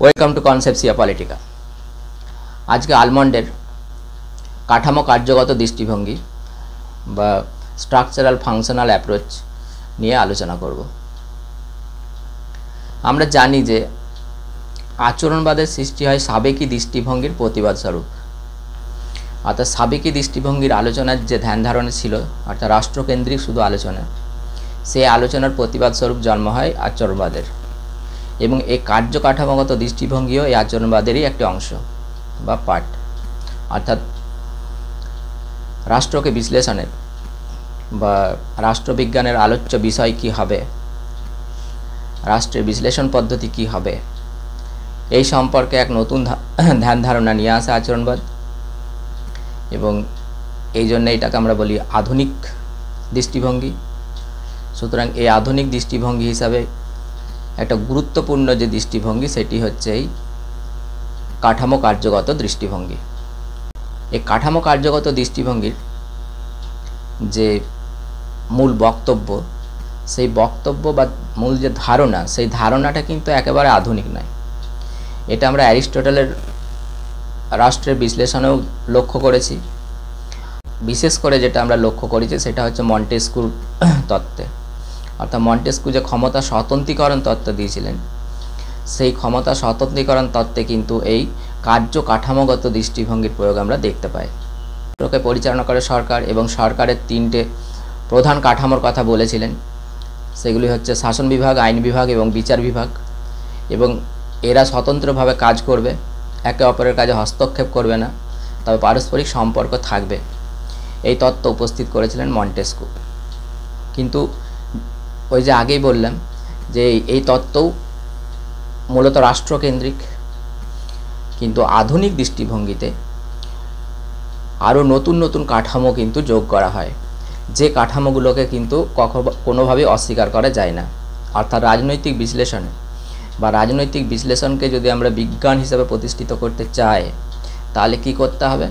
Welcome to কনসেপসিয়া Politika. আজকে আলমন্ডের কাঠামো কার্যগত দৃষ্টিভঙ্গি বা স্ট্রাকচারাল ফাংশনাল অ্যাপ্রোচ নিয়ে আলোচনা করব। আমরা জানি যে আচরণবাদের সৃষ্টি হয় সাবেকি দৃষ্টিভঙ্গির প্রতিবাদ স্বরূপ, অর্থাৎ সাবেকি দৃষ্টিভঙ্গির আলোচনার যে ধ্যান ধারণা ছিল অর্থাৎ রাষ্ট্রকেন্দ্রিক শুধু আলোচনা, সেই আলোচনার প্রতিবাদ স্বরূপ জন্ম হয় আচরণবাদের, এবং এই কার্যকাঠামোগত দৃষ্টিভঙ্গিও এই আচরণবাদেরই একটি অংশ বা পার্ট। অর্থাৎ রাষ্ট্রকে বিশ্লেষণের বা রাষ্ট্রবিজ্ঞানের আলোচ্য বিষয় কি হবে, রাষ্ট্রের বিশ্লেষণ পদ্ধতি কি হবে, এই সম্পর্কে এক নতুন ধ্যান ধারণা নিয়ে আসে আচরণবাদ, এবং এই জন্য এটাকে আমরা বলি আধুনিক দৃষ্টিভঙ্গি। সুতরাং এই আধুনিক দৃষ্টিভঙ্গি হিসাবে একটা গুরুত্বপূর্ণ যে দৃষ্টিভঙ্গি সেটি হচ্ছে এই কাঠামো কার্যগত দৃষ্টিভঙ্গি। এই কাঠামো কার্যগত দৃষ্টিভঙ্গির যে মূল বক্তব্য, সেই বক্তব্য বা মূল যে ধারণা, সেই ধারণাটা কিন্তু একেবারে আধুনিক নয়। এটা আমরা অ্যারিস্টটলের রাষ্ট্রের বিশ্লেষণেও লক্ষ্য করেছি। বিশেষ করে যেটা আমরা লক্ষ্য করেছি সেটা হচ্ছে মন্টেস্কুর তত্ত্বে, অর্থাৎ মন্টেস্কু যে ক্ষমতা স্বতন্ত্রীকরণ তত্ত্ব দিয়েছিলেন, সেই ক্ষমতা স্বতন্ত্রীকরণ তত্ত্বে কিন্তু এই কার্য কাঠামোগত দৃষ্টিভঙ্গির প্রয়োগ আমরা দেখতে পাই। রাষ্ট্রকে পরিচালনা করে সরকার, এবং সরকারের তিনটে প্রধান কাঠামোর কথা বলেছিলেন। সেগুলি হচ্ছে শাসন বিভাগ, আইন বিভাগ এবং বিচার বিভাগ, এবং এরা স্বতন্ত্রভাবে কাজ করবে, একে অপরের কাজে হস্তক্ষেপ করবে না, তবে পারস্পরিক সম্পর্ক থাকবে। এই তত্ত্ব উপস্থিত করেছিলেন মন্টেস্কু। কিন্তু ওই যে আগেই বললাম যে এই তত্ত্বও মূলত রাষ্ট্রকেন্দ্রিক, কিন্তু আধুনিক দৃষ্টিভঙ্গিতে আরও নতুন নতুন কাঠামো কিন্তু যোগ করা হয়, যে কাঠামোগুলোকে কিন্তু কোনোভাবেই অস্বীকার করা যায় না। অর্থাৎ রাজনৈতিক বিশ্লেষণে বা রাজনৈতিক বিশ্লেষণকে যদি আমরা বিজ্ঞান হিসেবে প্রতিষ্ঠিত করতে চাই, তাহলে কি করতে হবে?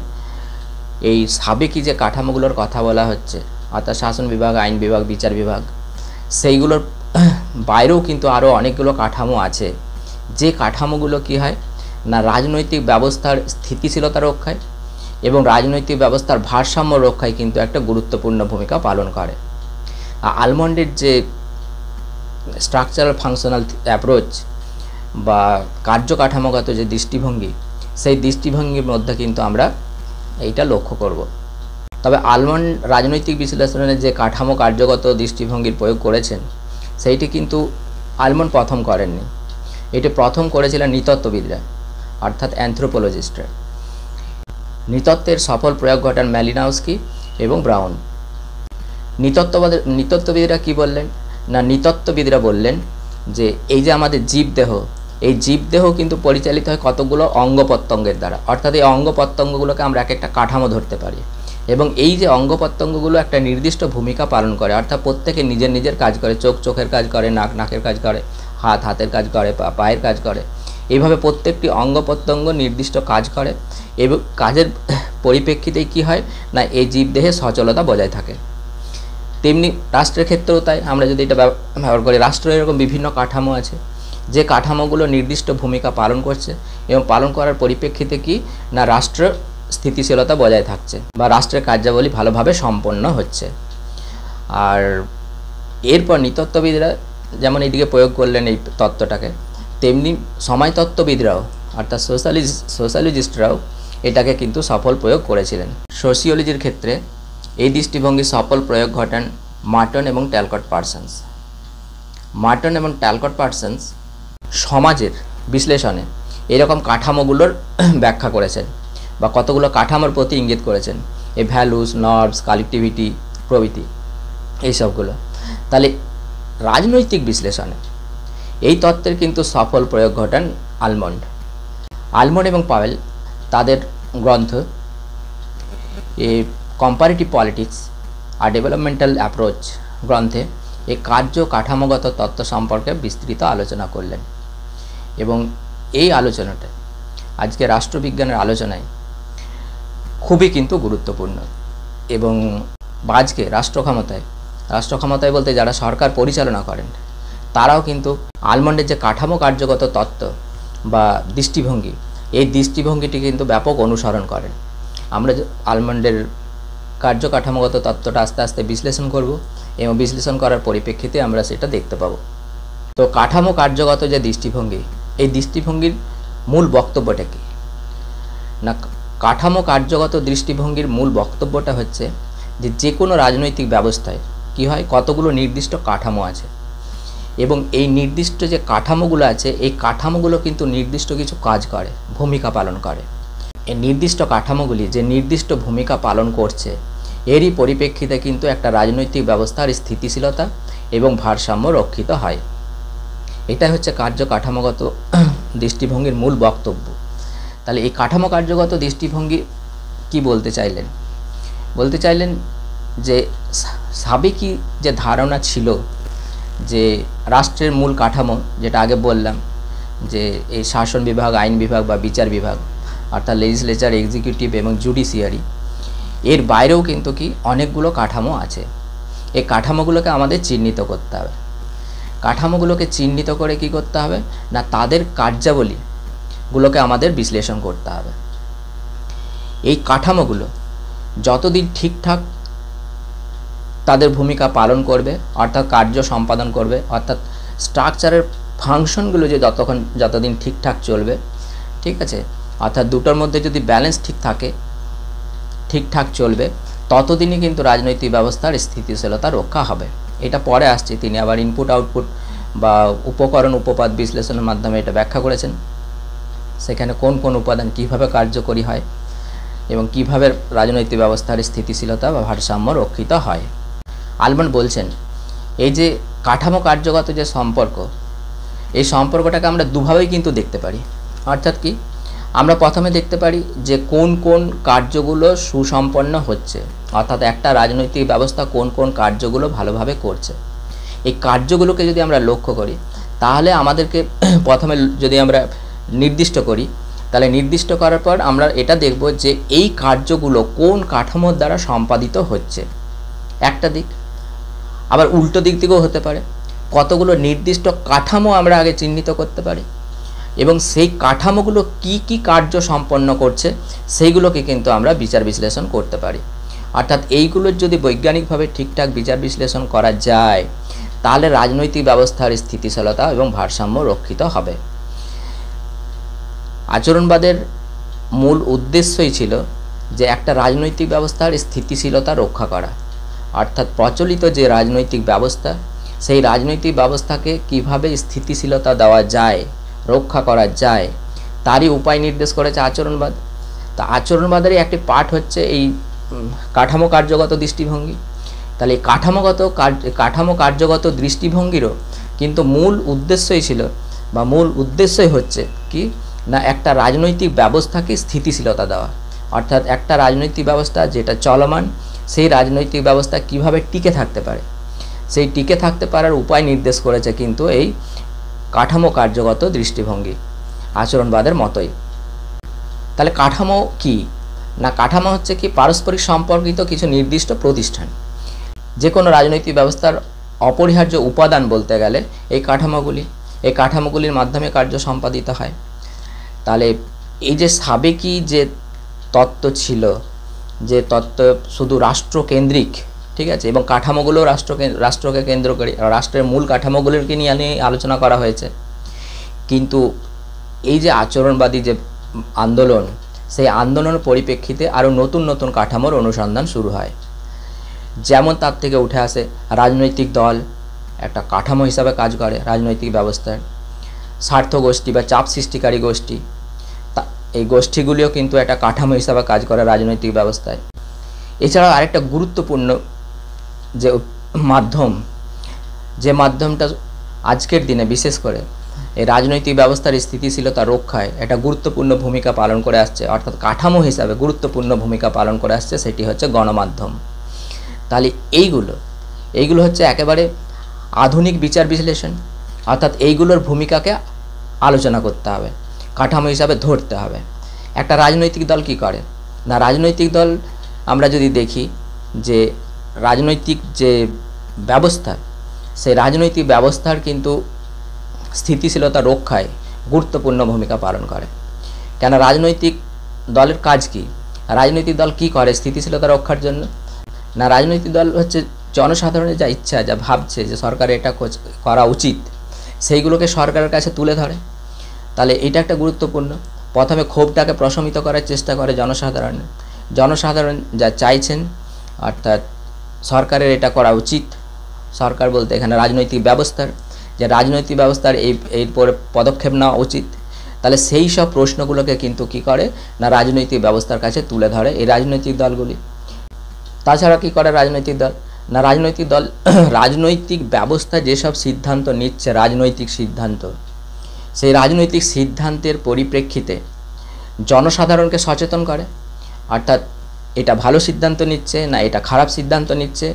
এই সাবেকি যে কাঠামোগুলোর কথা বলা হচ্ছে, অর্থাৎ শাসন বিভাগ, আইন বিভাগ, বিচার বিভাগ, সেইগুলোর বাইরেও কিন্তু আরও অনেকগুলো কাঠামো আছে, যে কাঠামোগুলো কি হয় না রাজনৈতিক ব্যবস্থার স্থিতিশীলতা রক্ষায় এবং রাজনৈতিক ব্যবস্থার ভারসাম্য রক্ষায় কিন্তু একটা গুরুত্বপূর্ণ ভূমিকা পালন করে। আলমন্ডের যে স্ট্রাকচারাল ফাংশনাল অ্যাপ্রোচ বা কার্যকাঠামোগত যে দৃষ্টিভঙ্গি, সেই দৃষ্টিভঙ্গির মধ্যে কিন্তু আমরা এইটা লক্ষ্য করব। তবে আলমন্ড রাজনৈতিক বিশ্লেষণের যে কাঠামো কার্যগত দৃষ্টিভঙ্গির প্রয়োগ করেছেন, সেইটি কিন্তু আলমন্ড প্রথম করেননি। এটি প্রথম করেছিলেন নৃতত্ত্ববিদরা, অর্থাৎ অ্যানথ্রোপোলজিস্টরা। নৃতত্ত্বের সফল প্রয়োগ ঘটান ম্যালিনস্কি এবং ব্রাউন। নৃতত্ত্ববিদরা কি বললেন না, নৃতত্ত্ববিদরা বললেন যে এই যে আমাদের জীবদেহ, এই জীবদেহ কিন্তু পরিচালিত হয় কতগুলো অঙ্গ প্রত্যঙ্গের দ্বারা, অর্থাৎ এই অঙ্গ প্রত্যঙ্গগুলোকে আমরা এক একটা কাঠামো ধরতে পারি, এবং এই যে অঙ্গ প্রত্যঙ্গগুলো একটা নির্দিষ্ট ভূমিকা পালন করে, অর্থাৎ প্রত্যেকে নিজের নিজের কাজ করে। চোখ চোখের কাজ করে, নাক নাকের কাজ করে, হাত হাতের কাজ করে, পায়ের কাজ করে। এইভাবে প্রত্যেকটি অঙ্গ প্রত্যঙ্গ নির্দিষ্ট কাজ করে, এবং কাজের পরিপ্রেক্ষিতেই কি হয় না এই জীবদেহে সচলতা বজায় থাকে। তেমনি রাষ্ট্রের ক্ষেত্রেও তাই। আমরা যদি এটা ব্যবহার করি, রাষ্ট্রের এরকম বিভিন্ন কাঠামো আছে, যে কাঠামোগুলো নির্দিষ্ট ভূমিকা পালন করছে, এবং পালন করার পরিপ্রেক্ষিতে কি না রাষ্ট্র স্থিতিশীলতা বজায় থাকছে বা রাষ্ট্রের কার্যাবলী ভালোভাবে সম্পন্ন হচ্ছে। আর এরপর নৃতত্ত্ববিদরা যেমন এইদিকে প্রয়োগ করলেন এই তত্ত্বটাকে, তেমনি সমাজতত্ত্ববিদরাও অর্থাৎ সোশ্যালজিস্টরাও এটাকে কিন্তু সফল প্রয়োগ করেছিলেন। সোশিওলজির ক্ষেত্রে এই দৃষ্টিভঙ্গির সফল প্রয়োগ ঘটান মার্টন এবং ট্যালকট পার্সন্স। মার্টন এবং ট্যালকট পার্সন্স সমাজের বিশ্লেষণে এরকম কাঠামোগুলোর ব্যাখ্যা করেছেন বা কতগুলো কাঠামোর প্রতি ইঙ্গিত করেছেন, এই ভ্যালুস, নর্মস, কালেক্টিভিটি প্রভৃতি এইসবগুলো। তাহলে রাজনৈতিক বিশ্লেষণে এই তত্ত্বের কিন্তু সফল প্রয়োগ ঘটান আলমন্ড এবং পাওয়েল তাদের গ্রন্থ এ কম্পারেটিভ পলিটিক্স আর ডেভেলপমেন্টাল অ্যাপ্রোচ গ্রন্থে এই কার্য কাঠামোগত তত্ত্ব সম্পর্কে বিস্তৃত আলোচনা করলেন, এবং এই আলোচনাটা আজকে রাষ্ট্রবিজ্ঞানের আলোচনায় খুবই কিন্তু গুরুত্বপূর্ণ। এবং আজকে রাষ্ট্র ক্ষমতায় বলতে যারা সরকার পরিচালনা করেন, তারাও কিন্তু আলমন্ডের যে কাঠামো কার্যগত তত্ত্ব, বা দৃষ্টিভঙ্গি, এই দৃষ্টিভঙ্গিটি কিন্তু ব্যাপক অনুসরণ করেন। আমরা আলমন্ডের কার্যকাঠামোগত তত্ত্বটা আস্তে আস্তে বিশ্লেষণ করব এবং বিশ্লেষণ করার পরিপ্রেক্ষিতে আমরা সেটা দেখতে পাবো। তো কাঠামো কার্যগত যে দৃষ্টিভঙ্গি, এই দৃষ্টিভঙ্গির মূল বক্তব্যটা কী না, কাঠামো কার্যগত দৃষ্টিভঙ্গির মূল বক্তব্যটা হচ্ছে যে কোনো রাজনৈতিক ব্যবস্থায় কি হয়, কতগুলো নির্দিষ্ট কাঠামো আছে এবং এই নির্দিষ্ট যে কাঠামোগুলো আছে এই কাঠামোগুলো কিন্তু নির্দিষ্ট কিছু কাজ করে, ভূমিকা পালন করে। এই নির্দিষ্ট কাঠামোগুলি যে নির্দিষ্ট ভূমিকা পালন করছে এরই পরিপ্রেক্ষিতে কিন্তু একটা রাজনৈতিক ব্যবস্থার স্থিতিশীলতা এবং ভারসাম্য রক্ষিত হয়। এটাই হচ্ছে কাঠামোগত দৃষ্টিভঙ্গির মূল বক্তব্য। তাহলে এই কাঠামো কার্যগত দৃষ্টিভঙ্গি কি বলতে চাইলেন যে সাবেকি যে ধারণা ছিল যে রাষ্ট্রের মূল কাঠামো, যেটা আগে বললাম যে এই শাসন বিভাগ, আইন বিভাগ বা বিচার বিভাগ অর্থাৎ লেজিসলেচার, এক্সিকিউটিভ এবং জুডিশিয়ারি, এর বাইরেও কিন্তু কি অনেকগুলো কাঠামো আছে। এই কাঠামোগুলোকে আমাদের চিহ্নিত করতে হবে। কাঠামোগুলোকে চিহ্নিত করে কি করতে হবে না, তাদের কার্যাবলীগুলোকে আমাদের বিশ্লেষণ করতে হবে। এই কাঠামোগুলো যতদিন ঠিকঠাক তাদের ভূমিকা পালন করবে অর্থাৎ কার্য সম্পাদন করবে, অর্থাৎ স্ট্রাকচারের ফাংশনগুলো যে যতদিন ঠিকঠাক চলবে, ঠিক আছে, অর্থাৎ দুটোর মধ্যে যদি ব্যালেন্স ঠিকঠাক চলবে, ততদিনই কিন্তু রাজনৈতিক ব্যবস্থার স্থিতিশীলতা রক্ষা হবে। এটা পরে আসছে, তিনি আবার ইনপুট আউটপুট বা উপকরণ উপপাদ বিশ্লেষণের মাধ্যমে এটা ব্যাখ্যা করেছেন। সেখানে কোন কোন উপাদান কীভাবে কার্যকরী হয় এবং কীভাবে রাজনৈতিক ব্যবস্থার স্থিতিশীলতা বা ভারসাম্য রক্ষিত হয়। আলমন্ড বলছেন এই যে কাঠামো কার্যগত যে সম্পর্ক, এই সম্পর্কটাকে আমরা দুভাবেই কিন্তু দেখতে পারি। অর্থাৎ কি, আমরা প্রথমে দেখতে পারি যে কোন কোন কার্যগুলো সুসম্পন্ন হচ্ছে, অর্থাৎ একটা রাজনৈতিক ব্যবস্থা কোন কোন কার্যগুলো ভালোভাবে করছে। এই কার্যগুলোকে যদি আমরা লক্ষ্য করি তাহলে আমাদেরকে প্রথমে যদি আমরা নির্দিষ্ট করি, তাহলে নির্দিষ্ট করার পর আমরা এটা দেখব যে এই কার্যগুলো কোন কাঠামোর দ্বারা সম্পাদিত হচ্ছে, একটা দিক। আবার উল্টো দিক থেকেও হতে পারে, কতগুলো নির্দিষ্ট কাঠামো আমরা আগে চিহ্নিত করতে পারি এবং সেই কাঠামোগুলো কি কি কার্য সম্পন্ন করছে সেইগুলোকে কিন্তু আমরা বিচার বিশ্লেষণ করতে পারি। অর্থাৎ এইগুলোর যদি বৈজ্ঞানিকভাবে ঠিকঠাক বিচার বিশ্লেষণ করা যায় তাহলে রাজনৈতিক ব্যবস্থার স্থিতিশীলতা এবং ভারসাম্য রক্ষিত হবে। আচরণবাদের মূল উদ্দেশ্যই ছিল যে একটা রাজনৈতিক ব্যবস্থার স্থিতিশীলতা রক্ষা করা, অর্থাৎ প্রচলিত যে রাজনৈতিক ব্যবস্থা সেই রাজনৈতিক ব্যবস্থাকে কিভাবে স্থিতিশীলতা দেওয়া যায়, রক্ষা করা যায়, তারই উপায় নির্দেশ করেছে আচরণবাদ। তা আচরণবাদেরই একটি পার্ট হচ্ছে এই কাঠামো কার্যগত দৃষ্টিভঙ্গি। তাহলে এই কাঠামো কার্যগত দৃষ্টিভঙ্গিরও কিন্তু মূল উদ্দেশ্যই ছিল বা মূল উদ্দেশ্যই হচ্ছে কি না, একটা রাজনৈতিক ব্যবস্থাকে স্থিতিশীলতা দেওয়া। অর্থাৎ একটা রাজনৈতিক ব্যবস্থা যেটা চলমান, সেই রাজনৈতিক ব্যবস্থা কিভাবে টিকে থাকতে পারে, সেই টিকে থাকতে পারার উপায় নির্দেশ করেছে কিন্তু এই কাঠামো কার্যগত দৃষ্টিভঙ্গি আচরণবাদের মতোই। তাহলে কাঠামো কি না, কাঠামো হচ্ছে কি পারস্পরিক সম্পর্কিত কিছু নির্দিষ্ট প্রতিষ্ঠান। যে কোনো রাজনৈতিক ব্যবস্থার অপরিহার্য উপাদান বলতে গেলে এই কাঠামোগুলির মাধ্যমে কার্য সম্পাদিত হয়। তাহলে এই যে সাবেকি যে তত্ত্ব ছিল, যে তত্ত্ব শুধু রাষ্ট্রকেন্দ্রিক, ঠিক আছে, এবং কাঠামোগুলো রাষ্ট্রকে কেন্দ্র করে, রাষ্ট্রের মূল কাঠামোগুলোকে নিয়ে আলোচনা করা হয়েছে। কিন্তু এই যে আচরণবাদী যে আন্দোলন, সেই আন্দোলনের পরিপ্রেক্ষিতে আরও নতুন নতুন কাঠামোর অনুসন্ধান শুরু হয়। যেমন তার থেকে উঠে আসে রাজনৈতিক দল একটা কাঠামো হিসাবে কাজ করে রাজনৈতিক ব্যবস্থায়, স্বার্থ গোষ্ঠী বা চাপ সৃষ্টিকারী গোষ্ঠী, এই গোষ্ঠীগুলিও কিন্তু একটা কাঠামো হিসাবে কাজ করে রাজনৈতিক ব্যবস্থায়। এছাড়াও আরেকটা গুরুত্বপূর্ণ যে মাধ্যমটা আজকের দিনে বিশেষ করে এই রাজনৈতিক ব্যবস্থার স্থিতিশীলতা রক্ষায় একটা গুরুত্বপূর্ণ ভূমিকা পালন করে আসছে, অর্থাৎ কাঠামো হিসাবে গুরুত্বপূর্ণ ভূমিকা পালন করে আসছে, সেটি হচ্ছে গণমাধ্যম। তাহলে এইগুলো হচ্ছে একেবারে আধুনিক বিচার বিশ্লেষণ, অর্থাৎ এইগুলোর ভূমিকাকে আলোচনা করতে হবে, কাঠামো হিসাবে ধরতে হবে। একটা রাজনৈতিক দল কি করে না, রাজনৈতিক দল আমরা যদি দেখি যে রাজনৈতিক যে ব্যবস্থা, সেই রাজনৈতিক ব্যবস্থার কিন্তু স্থিতিশীলতা রক্ষায় গুরুত্বপূর্ণ ভূমিকা পালন করে। কেন রাজনৈতিক দলের কাজ কি? রাজনৈতিক দল কি করে স্থিতিশীলতা রক্ষার জন্য? না, রাজনৈতিক দল হচ্ছে জনসাধারণের যা ইচ্ছা, যা ভাবছে যে সরকার এটা করা উচিত, সেইগুলোকে সরকারের কাছে তুলে ধরে। তাহলে এটা একটা গুরুত্বপূর্ণ। প্রথমে ক্ষোভটাকে প্রশমিত করার চেষ্টা করে জনসাধারণ যা চাইছেন, অর্থাৎ সরকারের এটা করা উচিত। সরকার বলতে এখানে রাজনৈতিক ব্যবস্থার, যে রাজনৈতিক ব্যবস্থার এরপরে পদক্ষেপ নেওয়া উচিত। তাহলে সেই সব প্রশ্নগুলোকে কিন্তু কি করে না রাজনৈতিক ব্যবস্থার কাছে তুলে ধরে এই রাজনৈতিক দলগুলি। তাছাড়া কি করে রাজনৈতিক দল? না, রাজনৈতিক দল রাজনৈতিক ব্যবস্থা যেসব সিদ্ধান্ত নিচ্ছে, রাজনৈতিক সিদ্ধান্ত, সেই রাজনৈতিক সিদ্ধান্তের পরিপ্রেক্ষিতে জনসাধারণকে সচেতন করে। অর্থাৎ এটা ভালো সিদ্ধান্ত নিচ্ছে না এটা খারাপ সিদ্ধান্ত নিচ্ছে,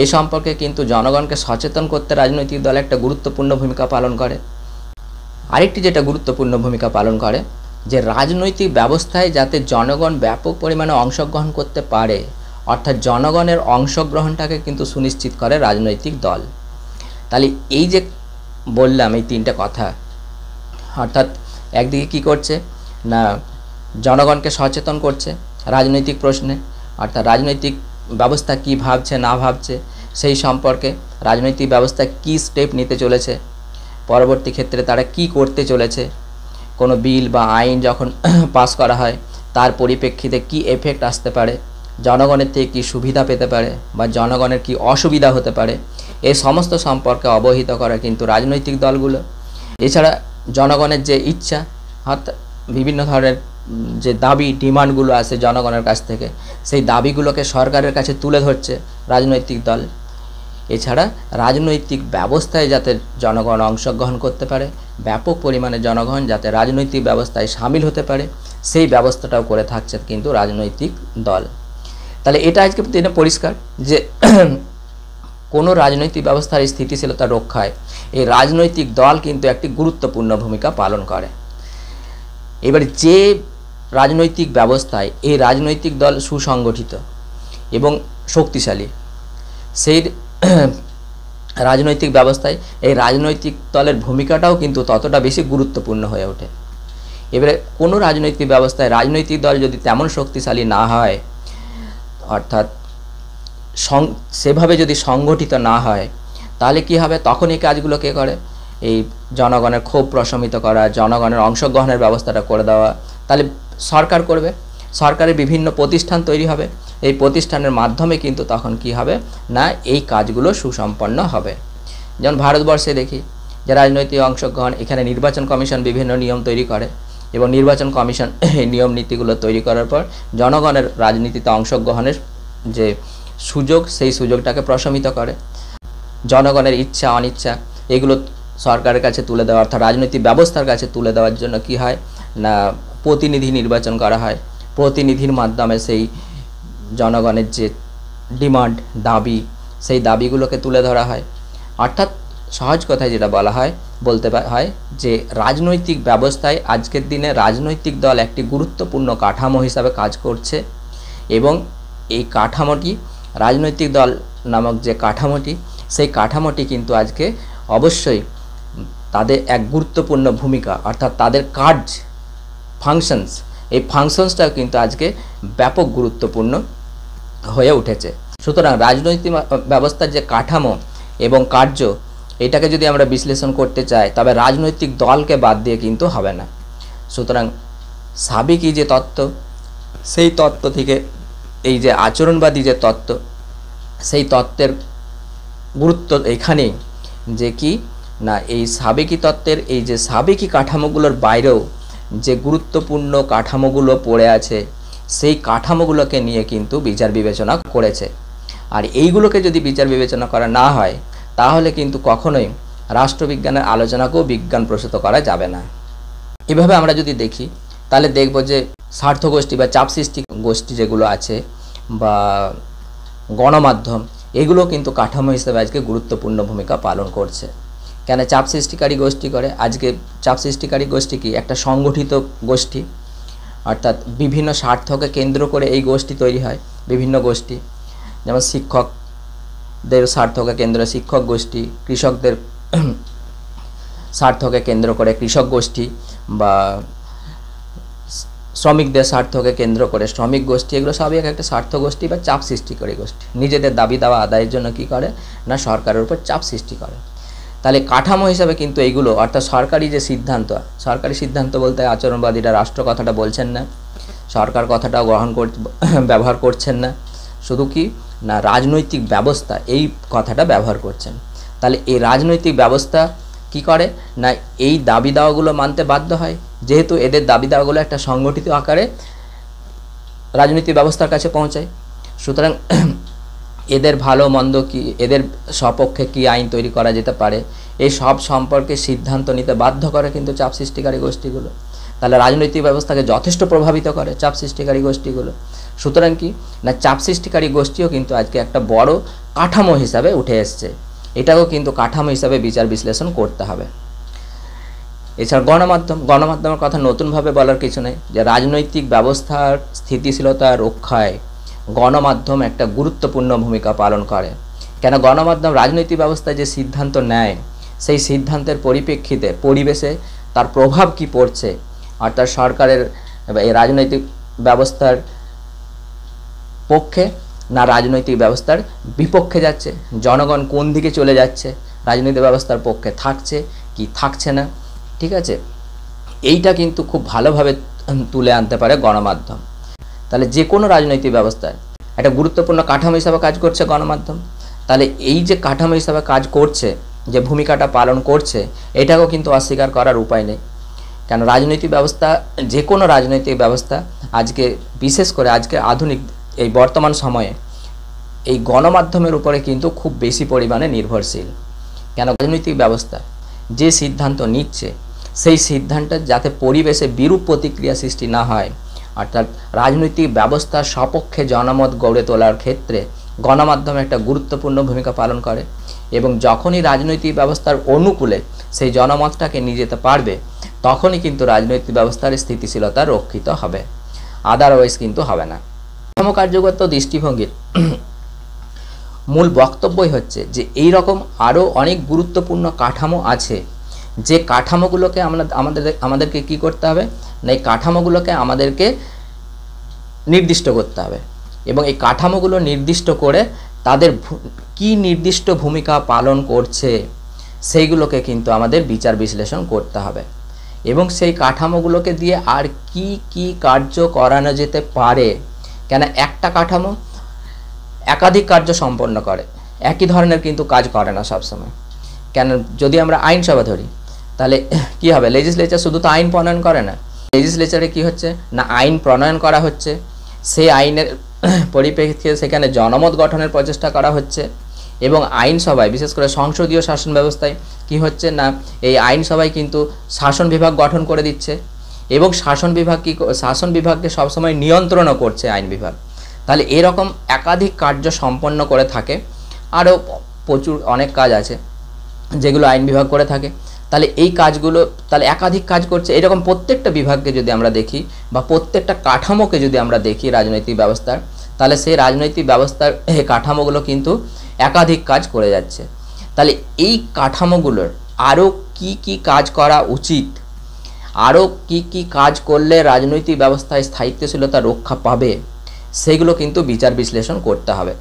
এই সম্পর্কে কিন্তু জনগণকে সচেতন করতে রাজনৈতিক দল একটা গুরুত্বপূর্ণ ভূমিকা পালন করে। আরেকটি যেটা গুরুত্বপূর্ণ ভূমিকা পালন করে, যে রাজনৈতিক ব্যবস্থায় যাতে জনগণ ব্যাপক পরিমাণে অংশগ্রহণ করতে পারে, অর্থাৎ জনগণের অংশগ্রহণটাকে কিন্তু সুনিশ্চিত করে রাজনৈতিক দল। তাহলে এই যে বললাম এই তিনটা কথা, অর্থাৎ একদিকে কি করছে না জনগণকে সচেতন করছে রাজনৈতিক প্রশ্নে, অর্থাৎ রাজনৈতিক ব্যবস্থা কি ভাবছে না ভাবছে সেই সম্পর্কে, রাজনৈতিক ব্যবস্থা কি স্টেপ নিতে চলেছে, পরবর্তী ক্ষেত্রে তারা কি করতে চলেছে, কোনো বিল বা আইন যখন পাস করা হয় তার পরিপ্রেক্ষিতে কি এফেক্ট আসতে পারে, জনগণের থেকে কী সুবিধা পেতে পারে বা জনগণের কি অসুবিধা হতে পারে, এই সমস্ত সম্পর্কে অবহিত করে কিন্তু রাজনৈতিক দলগুলো। এছাড়া জনগণের যে ইচ্ছা, অর্থাৎ বিভিন্ন ধরনের যে দাবি ডিমান্ডগুলো আছে জনগণের কাছ থেকে, সেই দাবিগুলোকে সরকারের কাছে তুলে ধরছে রাজনৈতিক দল। এছাড়া রাজনৈতিক ব্যবস্থায় যাতে জনগণ অংশগ্রহণ করতে পারে, ব্যাপক পরিমাণে জনগণ যাতে রাজনৈতিক ব্যবস্থায় সামিল হতে পারে, সেই ব্যবস্থাটাও করে থাকছে কিন্তু রাজনৈতিক দল। তাহলে এটা আজকে দিনে পরিষ্কার যে কোনো রাজনৈতিক ব্যবস্থার স্থিতিশীলতা রক্ষায় এই রাজনৈতিক দল কিন্তু একটি গুরুত্বপূর্ণ ভূমিকা পালন করে। এবার যে রাজনৈতিক ব্যবস্থায় এই রাজনৈতিক দল সুসংগঠিত এবং শক্তিশালী, সেই রাজনৈতিক ব্যবস্থায় এই রাজনৈতিক দলের ভূমিকাটাও কিন্তু ততটা বেশি গুরুত্বপূর্ণ হয়ে ওঠে। এবারে কোনো রাজনৈতিক ব্যবস্থায় রাজনৈতিক দল যদি তেমন শক্তিশালী না হয়, অর্থাৎ সেভাবে যদি সংগঠিত না হয়, তাহলে কি হবে? তখন এই কাজগুলো কে করে? এই জনগণের ক্ষোভ প্রশমিত করা, জনগণের অংশগ্রহণের ব্যবস্থাটা করে দেওয়া, তাহলে সরকার করবে। সরকারের বিভিন্ন প্রতিষ্ঠান তৈরি হবে, এই প্রতিষ্ঠানের মাধ্যমে কিন্তু তখন কি হবে না এই কাজগুলো সুসম্পন্ন হবে। যেমন ভারতবর্ষে দেখি যে রাজনৈতিক অংশগ্রহণ, এখানে নির্বাচন কমিশন বিভিন্ন নিয়ম তৈরি করে এবং নির্বাচন কমিশন এই নিয়ম নীতিগুলো তৈরি করার পর জনগণের রাজনীতিতে অংশগ্রহণের যে সুযোগ, সেই সুযোগটাকে প্রশমিত করে। জনগণের ইচ্ছা অনিচ্ছা এগুলো সরকারের কাছে তুলে দেওয়া, অর্থাৎ রাজনৈতিক ব্যবস্থার কাছে তুলে দেওয়ার জন্য কি হয় না প্রতিনিধি নির্বাচন করা হয়। প্রতিনিধির মাধ্যমে সেই জনগণের যে ডিমান্ড, দাবি, সেই দাবিগুলোকে তুলে ধরা হয়। অর্থাৎ সহজ কথায় যেটা বলা হয়, বলতে হয় যে রাজনৈতিক ব্যবস্থায় আজকের দিনে রাজনৈতিক দল একটি গুরুত্বপূর্ণ কাঠামো হিসাবে কাজ করছে এবং এই কাঠামোটি, রাজনৈতিক দল নামক যে কাঠামোটি, সেই কাঠামোটি কিন্তু আজকে অবশ্যই তাদের এক গুরুত্বপূর্ণ ভূমিকা, অর্থাৎ তাদের কাজ, ফাংশনস, এই ফাংশনসটাও কিন্তু আজকে ব্যাপক গুরুত্বপূর্ণ হয়ে উঠেছে। সুতরাং রাজনৈতিক ব্যবস্থার যে কাঠামো এবং কার্য, এটাকে যদি আমরা বিশ্লেষণ করতে চাই তবে রাজনৈতিক দলকে বাদ দিয়ে কিন্তু হবে না। সুতরাং সাবেকি যে তত্ত্ব, সেই তত্ত্ব থেকে এই যে আচরণবাদী যে তত্ত্ব, সেই তত্ত্বের গুরুত্ব এখানেই যে কি না এই সাবেকি তত্ত্বের এই যে সাবেকি কাঠামোগুলোর বাইরেও যে গুরুত্বপূর্ণ কাঠামোগুলো পড়ে আছে, সেই কাঠামোগুলোকে নিয়ে কিন্তু বিচার বিবেচনা করেছে। আর এইগুলোকে যদি বিচার বিবেচনা করা না হয় তাহলে কিন্তু কখনোই রাষ্ট্রবিজ্ঞানের আলোচনাকেও বিজ্ঞান প্রসূত করা যাবে না। এভাবে আমরা যদি দেখি তাহলে দেখব যে স্বার্থ গোষ্ঠী বা চাপ সৃষ্টি গোষ্ঠী যেগুলো আছে বা গণমাধ্যম, এগুলো কিন্তু কাঠামো হিসেবে আজকে গুরুত্বপূর্ণ ভূমিকা পালন করছে। কেন চাপ সৃষ্টিকারী গোষ্ঠী করে? আজকে চাপ সৃষ্টিকারী গোষ্ঠী কি একটা সংগঠিত গোষ্ঠী, অর্থাৎ বিভিন্ন স্বার্থকে কেন্দ্র করে এই গোষ্ঠী তৈরি হয়। বিভিন্ন গোষ্ঠী, যেমন শিক্ষকদের স্বার্থকে কেন্দ্র শিক্ষক গোষ্ঠী, কৃষকদের স্বার্থকে কেন্দ্র করে কৃষক গোষ্ঠী বা শ্রমিকদের স্বার্থকে কেন্দ্র করে শ্রমিক গোষ্ঠী, এগুলো সবই একটা স্বার্থ গোষ্ঠী বা চাপ সৃষ্টিকারী গোষ্ঠী। নিজেদের দাবি দাওয়া আদায়ের জন্য কি করে না সরকারের উপর চাপ সৃষ্টি করে। তাহলে কাঠামো হিসাবে কিন্তু এইগুলো, অর্থাৎ সরকারি যে সিদ্ধান্ত, সরকারি সিদ্ধান্ত বলতে আচরণবাদীরা রাষ্ট্র কথাটা বলছেন না, সরকার কথাটাও ব্যবহার করছেন না, শুধু কি না রাজনৈতিক ব্যবস্থা এই কথাটা ব্যবহার করছেন। তাহলে এই রাজনৈতিক ব্যবস্থা কি করে না এই দাবি দাওয়াগুলো মানতে বাধ্য হয়, যেহেতু এদের দাবি দাওয়াগুলো একটা সংগঠিত আকারে রাজনৈতিক ব্যবস্থার কাছে পৌঁছায়। সুতরাং এদের ভালো মন্দ কি, এদের সপক্ষে কি আইন তৈরি করা যেতে পারে, এই সব সম্পর্কে সিদ্ধান্ত নিতে বাধ্য করে কিন্তু চাপ সৃষ্টিকারী গোষ্ঠীগুলো। তাহলে রাজনৈতিক ব্যবস্থাকে যথেষ্ট প্রভাবিত করে চাপ সৃষ্টিকারী গোষ্ঠীগুলো। সুতরাং কি না চাপ সৃষ্টিকারী গোষ্ঠীও কিন্তু আজকে একটা বড় কাঠামো হিসাবে উঠে এসছে, এটাও কিন্তু কাঠামো হিসাবে বিচার বিশ্লেষণ করতে হবে। এছাড়া গণমাধ্যমের কথা নতুনভাবে বলার কিছু নেই, যে রাজনৈতিক ব্যবস্থার স্থিতিশীলতা রক্ষায় গণমাধ্যম একটা গুরুত্বপূর্ণ ভূমিকা পালন করে। কেন গণমাধ্যম রাজনৈতিক ব্যবস্থায় যে সিদ্ধান্ত নেয়, সেই সিদ্ধান্তের পরিপ্রেক্ষিতে পরিবেশে তার প্রভাব কি পড়ছে, অর্থাৎ সরকারের এই রাজনৈতিক ব্যবস্থার পক্ষে না রাজনৈতিক ব্যবস্থার বিপক্ষে যাচ্ছে, জনগণ কোন দিকে চলে যাচ্ছে, রাজনৈতিক ব্যবস্থার পক্ষে থাকছে কি থাকছে না, ঠিক আছে, এইটা কিন্তু খুব ভালোভাবে তুলে আনতে পারে গণমাধ্যম। তাহলে যে কোনো রাজনৈতিক ব্যবস্থায় একটা গুরুত্বপূর্ণ কাঠামো হিসাবে কাজ করছে গণমাধ্যম। তাহলে এই যে কাঠামো হিসাবে কাজ করছে, যে ভূমিকাটা পালন করছে, এটাকেও কিন্তু অস্বীকার করার উপায় নেই। কেন রাজনৈতিক ব্যবস্থা, যে কোনো রাজনৈতিক ব্যবস্থা আজকে, বিশেষ করে আজকে আধুনিক এই বর্তমান সময়ে এই গণমাধ্যমের উপরে কিন্তু খুব বেশি পরিমাণে নির্ভরশীল। কেন রাজনৈতিক ব্যবস্থা যে সিদ্ধান্ত নিচ্ছে, সেই সিদ্ধান্তের যাতে পরিবেশে বিরূপ প্রতিক্রিয়া সৃষ্টি না হয়, অর্থাৎ রাজনৈতিক ব্যবস্থার সপক্ষে জনমত গড়ে তোলার ক্ষেত্রে গণমাধ্যম একটা গুরুত্বপূর্ণ ভূমিকা পালন করে। এবং যখনই রাজনৈতিক ব্যবস্থার অনুকূলে সেই জনমতটাকে নিয়ে যেতে পারবে, তখনই কিন্তু রাজনৈতিক ব্যবস্থার স্থিতিশীলতা রক্ষিত হবে, আদারওয়াইজ কিন্তু হবে না। কার্যগত দৃষ্টিভঙ্গির মূল বক্তব্যই হচ্ছে যে এই রকম আরও অনেক গুরুত্বপূর্ণ কাঠামো আছে, যে কাঠামোগুলোকে আমাদেরকে কি করতে হবে না এই কাঠামোগুলোকে আমাদেরকে নির্দিষ্ট করতে হবে, এবং এই কাঠামোগুলো নির্দিষ্ট করে তাদের কি নির্দিষ্ট ভূমিকা পালন করছে সেইগুলোকে কিন্তু আমাদের বিচার বিশ্লেষণ করতে হবে। এবং সেই কাঠামোগুলোকে দিয়ে আর কি কি কার্য করানো যেতে পারে, কেন একটা কাঠামো একাধিক কার্য সম্পন্ন করে, একই ধরনের কিন্তু কাজ করে না সবসময়। কেন যদি আমরা আইনসভা ধরি, তাহলে কি হবে, লেজিসলেচার শুধু তো আইন প্রণয়ন করে না, লেজিসলেচারে কি হচ্ছে না আইন প্রণয়ন করা হচ্ছে, সেই আইনের পরিপ্রেক্ষিতে সেখানে জনমত গঠনের প্রচেষ্টা করা হচ্ছে, এবং আইনসভায় বিশেষ করে সংসদীয় শাসন ব্যবস্থায় কি হচ্ছে না এই আইনসভায় কিন্তু শাসন বিভাগ গঠন করে দিচ্ছে, এবং শাসন বিভাগকে সবসময় নিয়ন্ত্রণও করছে আইন বিভাগ। তাহলে এরকম একাধিক কার্য সম্পন্ন করে থাকে, আরও প্রচুর অনেক কাজ আছে যেগুলো আইন বিভাগ করে থাকে। তাহলে এই কাজগুলো তাহলে একাধিক কাজ করছে, এরকম প্রত্যেকটা বিভাগকে যদি আমরা দেখি বা প্রত্যেকটা কাঠামোকে যদি আমরা দেখি রাজনৈতিক ব্যবস্থার, তাহলে সেই রাজনৈতিক ব্যবস্থার কাঠামোগুলো কিন্তু একাধিক কাজ করে যাচ্ছে। তাহলে এই কাঠামোগুলোর আরও কি কি কাজ করা উচিত, আরও কি কি কাজ করলে রাজনৈতিক ব্যবস্থায় স্থায়িত্বশীলতা রক্ষা পাবে, সেগুলো কিন্তু বিচার বিশ্লেষণ করতে হবে,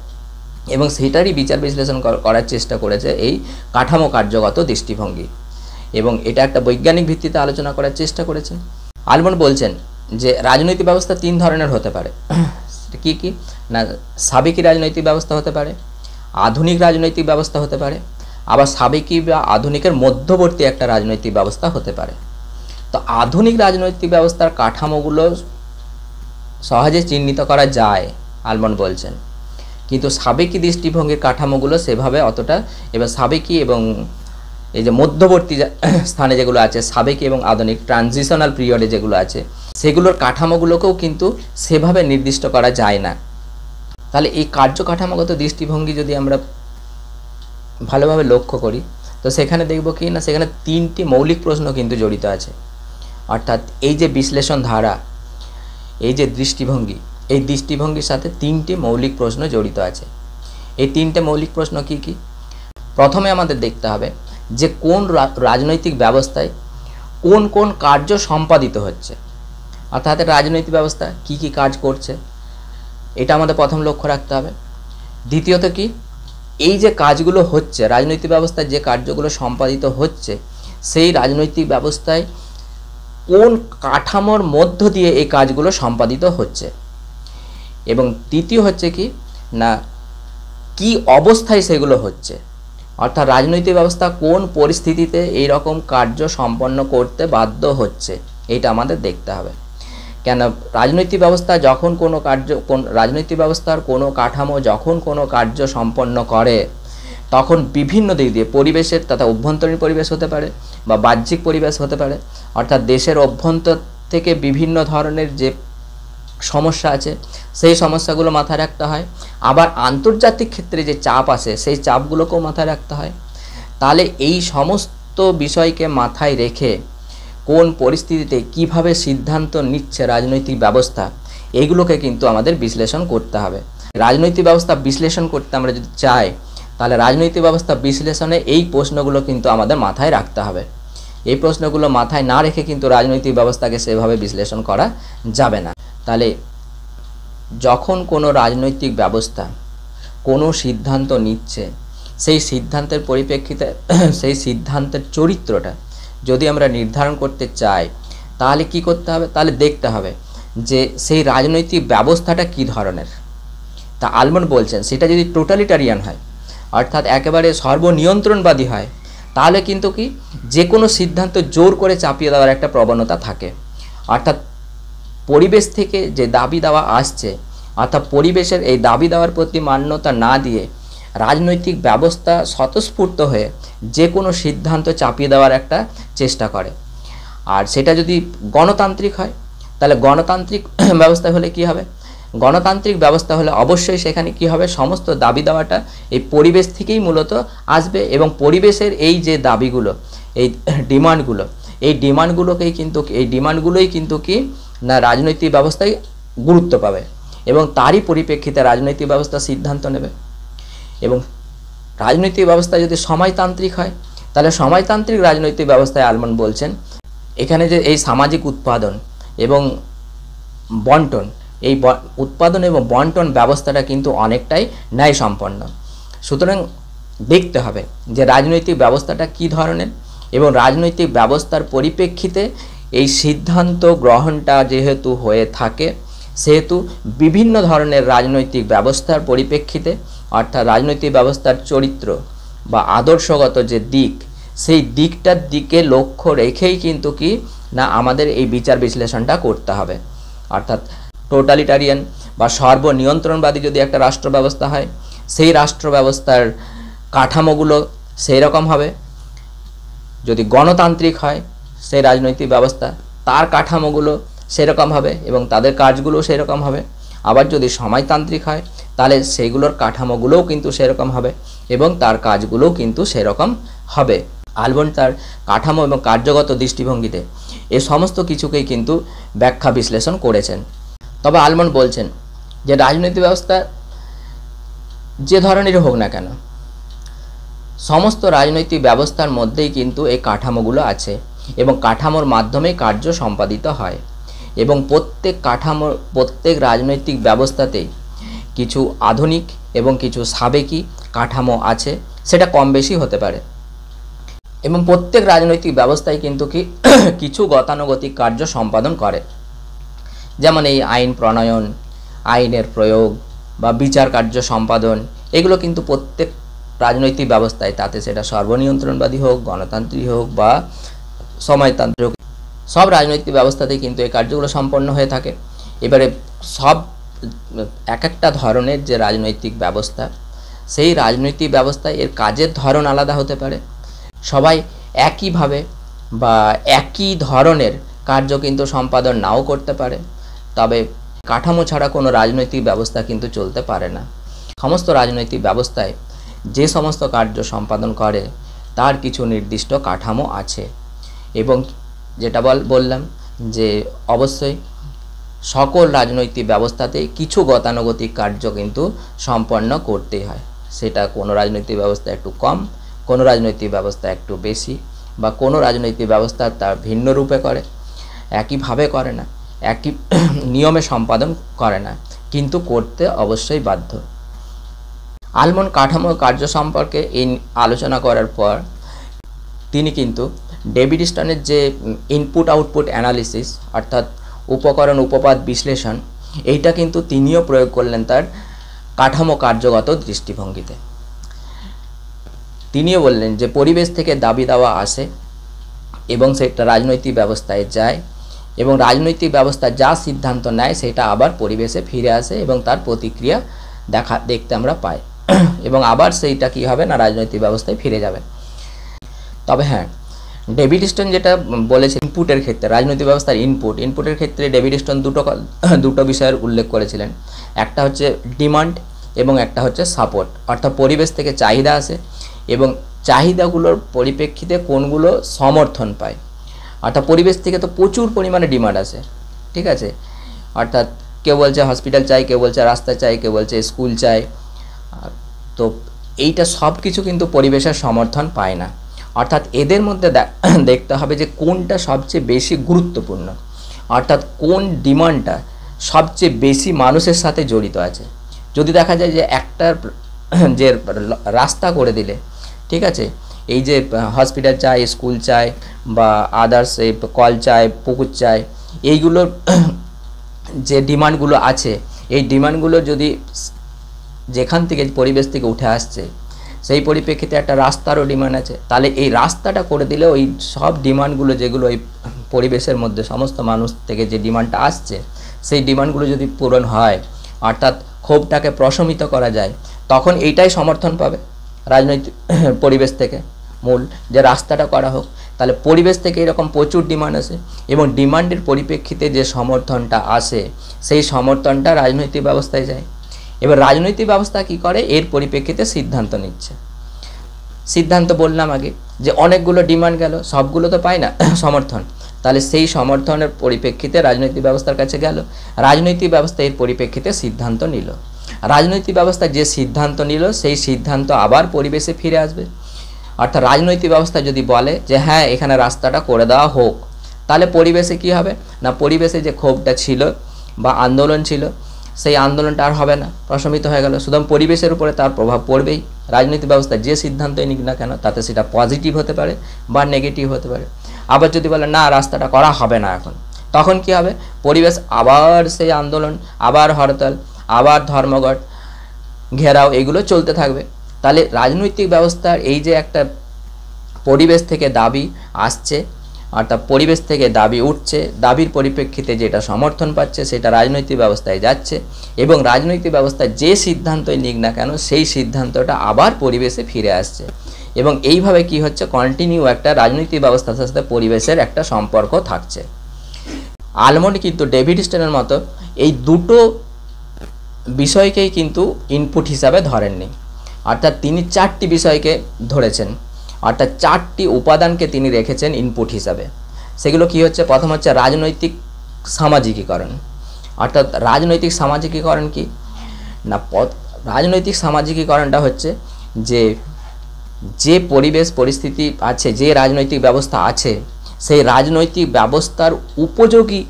এবং সেটারই বিচার বিশ্লেষণ করার চেষ্টা করেছে এই কাঠামো কার্যগত দৃষ্টিভঙ্গি, এবং এটা একটা বৈজ্ঞানিক ভিত্তিতে আলোচনা করার চেষ্টা করেছেন। আলমন্ড বলছেন যে রাজনৈতিক ব্যবস্থা তিন ধরনের হতে পারে। কি কি না সাবেকি রাজনৈতিক ব্যবস্থা হতে পারে, আধুনিক রাজনৈতিক ব্যবস্থা হতে পারে, আবার সাবেকি বা আধুনিকের মধ্যবর্তী একটা রাজনৈতিক ব্যবস্থা হতে পারে। তো আধুনিক রাজনৈতিক ব্যবস্থার কাঠামোগুলো সহজে চিহ্নিত করা যায় আলমন্ড বলছেন, কিন্তু সাবেকি দৃষ্টিভঙ্গির কাঠামোগুলো সেভাবে অতটা, এবং সাবেকি এবং এই যে মধ্যবর্তী স্থানে যেগুলো আছে সাবেকি এবং আধুনিক ট্রানজিশনাল পিরিয়ডে যেগুলো আছে, সেগুলোর কাঠামোগুলোকেও কিন্তু সেভাবে নির্দিষ্ট করা যায় না। তাহলে এই কার্যকাঠামোগত দৃষ্টিভঙ্গি যদি আমরা ভালোভাবে লক্ষ্য করি, তো সেখানে দেখব কি না সেখানে তিনটি মৌলিক প্রশ্ন কিন্তু জড়িত আছে। অর্থাৎ এই যে বিশ্লেষণ ধারা, এই যে দৃষ্টিভঙ্গি, এই দৃষ্টিভঙ্গির সাথে তিনটি মৌলিক প্রশ্ন জড়িত আছে। এই তিনটে মৌলিক প্রশ্ন কি কি? প্রথমে আমাদের দেখতে হবে যে কোন রাজনৈতিক ব্যবস্থায় কোন কোন কার্য সম্পাদিত হচ্ছে, অর্থাৎ রাজনৈতিক ব্যবস্থা কি কি কাজ করছে, এটা আমাদের প্রথম লক্ষ্য রাখতে হবে। দ্বিতীয়ত কি, এই যে কাজগুলো হচ্ছে, রাজনৈতিক ব্যবস্থায় যে কার্যগুলো সম্পাদিত হচ্ছে, সেই রাজনৈতিক ব্যবস্থায় কোন কাঠামোর মধ্য দিয়ে এই কাজগুলো সম্পাদিত হচ্ছে। এবং তৃতীয় হচ্ছে কি না, কি অবস্থায় সেগুলো হচ্ছে, অর্থাৎ রাজনৈতিক ব্যবস্থা কোন পরিস্থিতিতে এই রকম কার্য সম্পন্ন করতে বাধ্য হচ্ছে, এটা আমাদের দেখতে হবে। কেন রাজনৈতিক ব্যবস্থা যখন কোনো কার্য, রাজনৈতিক ব্যবস্থার কোনো কাঠামো যখন কোনো কার্য সম্পন্ন করে, তখন বিভিন্ন দিক দিয়ে পরিবেশের তথা অভ্যন্তরীণ পরিবেশ হতে পারে বা বাহ্যিক পরিবেশ হতে পারে, অর্থাৎ দেশের অভ্যন্তর থেকে বিভিন্ন ধরনের যে সমস্যা আছে সেই সমস্যাগুলো মাথায় রাখতে হয়। আবার আন্তর্জাতিক ক্ষেত্রে যে চাপ আসে সেই চাপগুলোকেও মাথায় রাখতে হয়। তাহলে এই সমস্ত বিষয়কে মাথায় রেখে কোন পরিস্থিতিতে কিভাবে সিদ্ধান্ত নিচ্ছে রাজনৈতিক ব্যবস্থা, এইগুলোকে কিন্তু আমাদের বিশ্লেষণ করতে হবে। রাজনৈতিক ব্যবস্থা বিশ্লেষণ করতে আমরা যদি চাই, তাহলে রাজনৈতিক ব্যবস্থা বিশ্লেষণে এই প্রশ্নগুলো কিন্তু আমাদের মাথায় রাখতে হবে। এই প্রশ্নগুলো মাথায় না রেখে কিন্তু রাজনৈতিক ব্যবস্থাকে সেভাবে বিশ্লেষণ করা যাবে না। তাহলে যখন কোনো রাজনৈতিক ব্যবস্থা কোনো সিদ্ধান্ত নিচ্ছে, সেই সিদ্ধান্তের পরিপ্রেক্ষিতে সেই সিদ্ধান্তের চরিত্রটা যদি আমরা নির্ধারণ করতে চাই, তাহলে কি করতে হবে, তাহলে দেখতে হবে যে সেই রাজনৈতিক ব্যবস্থাটা কী ধরনের। তা আলমন্ড বলছেন সেটা যদি টোটালিটারিয়ান হয়, অর্থাৎ একেবারে সর্বনিয়ন্ত্রণবাদী হয়, তাহলে কিন্তু কি যে কোনো সিদ্ধান্ত জোর করে চাপিয়ে দেওয়ার একটা প্রবণতা থাকে। অর্থাৎ পরিবেশ থেকে যে দাবি দেওয়া আসছে, অর্থাৎ পরিবেশের এই দাবি দেওয়ার প্রতি মান্যতা না দিয়ে রাজনৈতিক ব্যবস্থা স্বতঃস্ফূর্ত হয়ে যে কোনো সিদ্ধান্ত চাপিয়ে দেওয়ার একটা চেষ্টা করে। আর সেটা যদি গণতান্ত্রিক হয়, তাহলে গণতান্ত্রিক ব্যবস্থা হলে কি হবে, গণতান্ত্রিক ব্যবস্থা হলে অবশ্যই সেখানে কি হবে, সমস্ত দাবি দেওয়াটা এই পরিবেশ থেকেই মূলত আসবে এবং পরিবেশের এই যে দাবিগুলো, এই ডিমান্ডগুলোই কিন্তু কি না রাজনৈতিক ব্যবস্থায় গুরুত্ব পাবে এবং তারই পরিপ্রেক্ষিতে রাজনৈতিক ব্যবস্থা সিদ্ধান্ত নেবে। এবং রাজনৈতিক ব্যবস্থা যদি সময়তান্ত্রিক হয়, তাহলে সময়তান্ত্রিক রাজনৈতিক ব্যবস্থায় আলমন্ড বলছেন এখানে যে এই সামাজিক উৎপাদন এবং বন্টন, এই উৎপাদন এবং বন্টন ব্যবস্থাটা কিন্তু অনেকটাই ন্যায়সম্পন্ন। সুতরাং দেখতে হবে যে রাজনৈতিক ব্যবস্থাটা কী ধরনের এবং রাজনৈতিক ব্যবস্থার পরিপ্রেক্ষিতে এই সিদ্ধান্ত গ্রহণটা যেহেতু হয়ে থাকে, সেহেতু বিভিন্ন ধরনের রাজনৈতিক ব্যবস্থার পরিপ্রেক্ষিতে, অর্থাৎ রাজনৈতিক ব্যবস্থার চরিত্র বা আদর্শগত যে দিক, সেই দিকটার দিকে লক্ষ্য রেখেই কিন্তু কি না আমাদের এই বিচার বিশ্লেষণটা করতে হবে। অর্থাৎ টোটালিটারিয়ান বা সর্বনিয়ন্ত্রণবাদী যদি একটা রাষ্ট্র ব্যবস্থা হয়, সেই রাষ্ট্র ব্যবস্থার কাঠামোগুলো সেই রকম হবে। যদি গণতান্ত্রিক হয় সেই রাজনৈতিক ব্যবস্থা, তার কাঠামোগুলো সেরকম হবে এবং তাদের কাজগুলো সেরকম হবে। আবার যদি সময়তান্ত্রিক হয়, তাহলে সেইগুলোর কাঠামোগুলোও কিন্তু সেরকম হবে এবং তার কাজগুলোও কিন্তু সেরকম হবে। আলমন্ড তার কাঠামো এবং কার্যগত দৃষ্টিভঙ্গিতে এ সমস্ত কিছুকেই কিন্তু ব্যাখ্যা বিশ্লেষণ করেছেন। তবে আলমন্ড বলছেন যে রাজনৈতিক ব্যবস্থা যে ধরনেরই হোক না কেন, সমস্ত রাজনৈতিক ব্যবস্থার মধ্যেই কিন্তু এই কাঠামোগুলো আছে এবং কাঠামোর মাধ্যমেই কার্য সম্পাদিত হয় এবং প্রত্যেক রাজনৈতিক ব্যবস্থাতেই কিছু আধুনিক এবং কিছু সাবেকি কাঠামো আছে, সেটা কম বেশি হতে পারে। এবং প্রত্যেক রাজনৈতিক ব্যবস্থায় কিন্তু কি কিছু গতানুগতিক কার্য সম্পাদন করে, যেমন এই আইন প্রণয়ন, আইনের প্রয়োগ বা বিচার কার্য সম্পাদন, এগুলো কিন্তু প্রত্যেক রাজনৈতিক ব্যবস্থায়, তাতে সেটা সর্বনিয়ন্ত্রণবাদী হোক, গণতান্ত্রিক হোক বা সময়তান্ত্রিক, সব রাজনৈতিক ব্যবস্থাতেই কিন্তু এই কার্যগুলো সম্পন্ন হয়ে থাকে। এবারে সব এক একটা ধরনের যে রাজনৈতিক ব্যবস্থা, সেই রাজনৈতিক ব্যবস্থায় এর কাজের ধরন আলাদা হতে পারে। সবাই একইভাবে বা একই ধরনের কার্য কিন্তু সম্পাদন নাও করতে পারে। তবে কাঠামো ছাড়া কোনো রাজনৈতিক ব্যবস্থা কিন্তু চলতে পারে না। সমস্ত রাজনৈতিক ব্যবস্থায় যে সমস্ত কার্য সম্পাদন করে তার কিছু নির্দিষ্ট কাঠামো আছে এবং যেটা বললাম যে অবশ্যই সকল রাজনৈতিক ব্যবস্থাতেই কিছু গতানুগতিক কার্য কিন্তু সম্পন্ন করতেই হয়। সেটা কোনো রাজনৈতিক ব্যবস্থা একটু কম, কোনো রাজনৈতিক ব্যবস্থা একটু বেশি, বা কোনো রাজনৈতিক ব্যবস্থা তার ভিন্ন রূপে করে, একইভাবে করে না, একই নিয়মে সম্পাদন করে না, কিন্তু করতে অবশ্যই বাধ্য। আলমন্ড কাঠামো কার্য সম্পর্কে এই আলোচনা করার পর তিনি কিন্তু ডেভিড স্টোনের যে ইনপুট আউটপুট অ্যানালিসিস, অর্থাৎ উপকরণ উপপাদ বিশ্লেষণ, এইটা কিন্তু তিনিও প্রয়োগ করলেন তার কাঠামো কার্যগত দৃষ্টিভঙ্গিতে। তিনিও বললেন যে পরিবেশ থেকে দাবি দেওয়া আসে এবং সেটা রাজনৈতিক ব্যবস্থায় যায়, এবং রাজনৈতিক ব্যবস্থা যা সিদ্ধান্ত নেয় সেটা আবার পরিবেশে ফিরে আসে এবং তার প্রতিক্রিয়া দেখতে আমরা পাই, এবং আবার সেইটা কী হবে না রাজনৈতিক ব্যবস্থায় ফিরে যাবে। তবে হ্যাঁ, ডেভিড স্টোন যেটা বলেছে ইনপুটের ক্ষেত্রে, রাজনৈতিক ব্যবস্থার ইনপুটের ক্ষেত্রে ডেভিড স্টোন দুটো বিষয়ের উল্লেখ করেছিলেন। একটা হচ্ছে ডিমান্ড এবং একটা হচ্ছে সাপোর্ট, অর্থাৎ পরিবেশ থেকে চাহিদা আসে এবং চাহিদাগুলোর পরিপ্রেক্ষিতে কোনগুলো সমর্থন পায়। অর্থাৎ পরিবেশ থেকে তো প্রচুর পরিমাণে ডিমান্ড আসে, ঠিক আছে, অর্থাৎ কেউ বলছে হসপিটাল চাই, কেউ বলছে রাস্তা চাই, কেউ বলছে স্কুল চাই, তো এইটা সব কিছু কিন্তু পরিবেশের সমর্থন পায় না। অর্থাৎ এদের মধ্যে দেখতে হবে যে কোনটা সবচেয়ে বেশি গুরুত্বপূর্ণ, অর্থাৎ কোন ডিমান্ডটা সবচেয়ে বেশি মানুষের সাথে জড়িত আছে। যদি দেখা যায় যে একটা যে রাস্তা করে দিলে, ঠিক আছে, এই যে হসপিটাল চাই, স্কুল চাই, বা আদার্স এই কল চাই, পুকুর চাই, এইগুলোর যে ডিমান্ডগুলো আছে, এই ডিমান্ডগুলো যদি যেখান থেকে পরিবেশ থেকে উঠে আসছে সেই পরিপ্রেক্ষিতে একটা রাস্তারও ডিমান্ড আছে, তাহলে এই রাস্তাটা করে দিলে ওই সব ডিমান্ডগুলো যেগুলো ওই পরিবেশের মধ্যে সমস্ত মানুষ থেকে যে ডিমান্ডটা আসছে সেই ডিমান্ডগুলো যদি পূরণ হয়, অর্থাৎ ক্ষোভটাকে প্রশমিত করা যায়, তখন এইটাই সমর্থন পাবে রাজনৈতিক পরিবেশ থেকে মূল, যে রাস্তাটা করা হোক। তাহলে পরিবেশ থেকে এরকম প্রচুর ডিমান্ড আসে এবং ডিমান্ডের পরিপ্রেক্ষিতে যে সমর্থনটা আসে সেই সমর্থনটা রাজনৈতিক ব্যবস্থায় যায়। এবার রাজনৈতিক ব্যবস্থা কি করে, এর পরিপ্রেক্ষিতে সিদ্ধান্ত নিচ্ছে। সিদ্ধান্ত বললাম আগে যে অনেকগুলো ডিমান্ড গেল, সবগুলো তো পায় না সমর্থন, তাহলে সেই সমর্থনের পরিপ্রেক্ষিতে রাজনৈতিক ব্যবস্থার কাছে গেল, রাজনৈতিক ব্যবস্থা এর পরিপ্রেক্ষিতে সিদ্ধান্ত নিল, রাজনৈতিক ব্যবস্থা যে সিদ্ধান্ত নিল সেই সিদ্ধান্ত আবার পরিবেশে ফিরে আসবে। অর্থাৎ রাজনৈতিক ব্যবস্থা যদি বলে যে হ্যাঁ এখানে রাস্তাটা করে দেওয়া হোক, তাহলে পরিবেশে কি হবে না, পরিবেশে যে ক্ষোভটা ছিল বা আন্দোলন ছিল সেই আন্দোলনটা আর হবে না, প্রশমিত হয়ে গেল। সুতরাং পরিবেশের উপরে তার প্রভাব পড়বেই। রাজনৈতিক ব্যবস্থা যে সিদ্ধান্তই নিক না কেন তাতে সেটা পজিটিভ হতে পারে বা নেগেটিভ হতে পারে। আবার যদি বলে না রাস্তাটা করা হবে না এখন, তখন কি হবে, পরিবেশ আবার সেই আন্দোলন, আবার হরতাল, আবার ধর্মঘট, ঘেরাও, এগুলো চলতে থাকবে। তাহলে রাজনৈতিক ব্যবস্থার এই যে একটা পরিবেশ থেকে দাবি আসছে, অর্থাৎ পরিবেশ থেকে দাবি উঠছে, দাবির পরিপ্রেক্ষিতে যেটা সমর্থন পাচ্ছে সেটা রাজনৈতিক ব্যবস্থায় যাচ্ছে, এবং রাজনৈতিক ব্যবস্থা যে সিদ্ধান্তই নিক না কেন সেই সিদ্ধান্তটা আবার পরিবেশে ফিরে আসছে, এবং এইভাবে কি হচ্ছে, কন্টিনিউ একটা রাজনৈতিক ব্যবস্থার সাথে পরিবেশের একটা সম্পর্ক থাকছে। আলমন্ড কিন্তু ডেভিড স্টোনের মতো এই দুটো বিষয়কেই কিন্তু ইনপুট হিসাবে ধরেননি, অর্থাৎ তিনি চারটি বিষয়কে ধরেছেন, অর্থাৎ চারটি উপাদানকে তিনি রেখেছেন ইনপুট হিসাবে। সেগুলো কি হচ্ছে, প্রথম হচ্ছে রাজনৈতিক সামাজিকীকরণ। অর্থাৎ রাজনৈতিক সামাজিকীকরণ কি না, রাজনৈতিক সামাজিকীকরণটা হচ্ছে যে পরিবেশ পরিস্থিতি আছে, যে রাজনৈতিক ব্যবস্থা আছে, সেই রাজনৈতিক ব্যবস্থার উপযোগী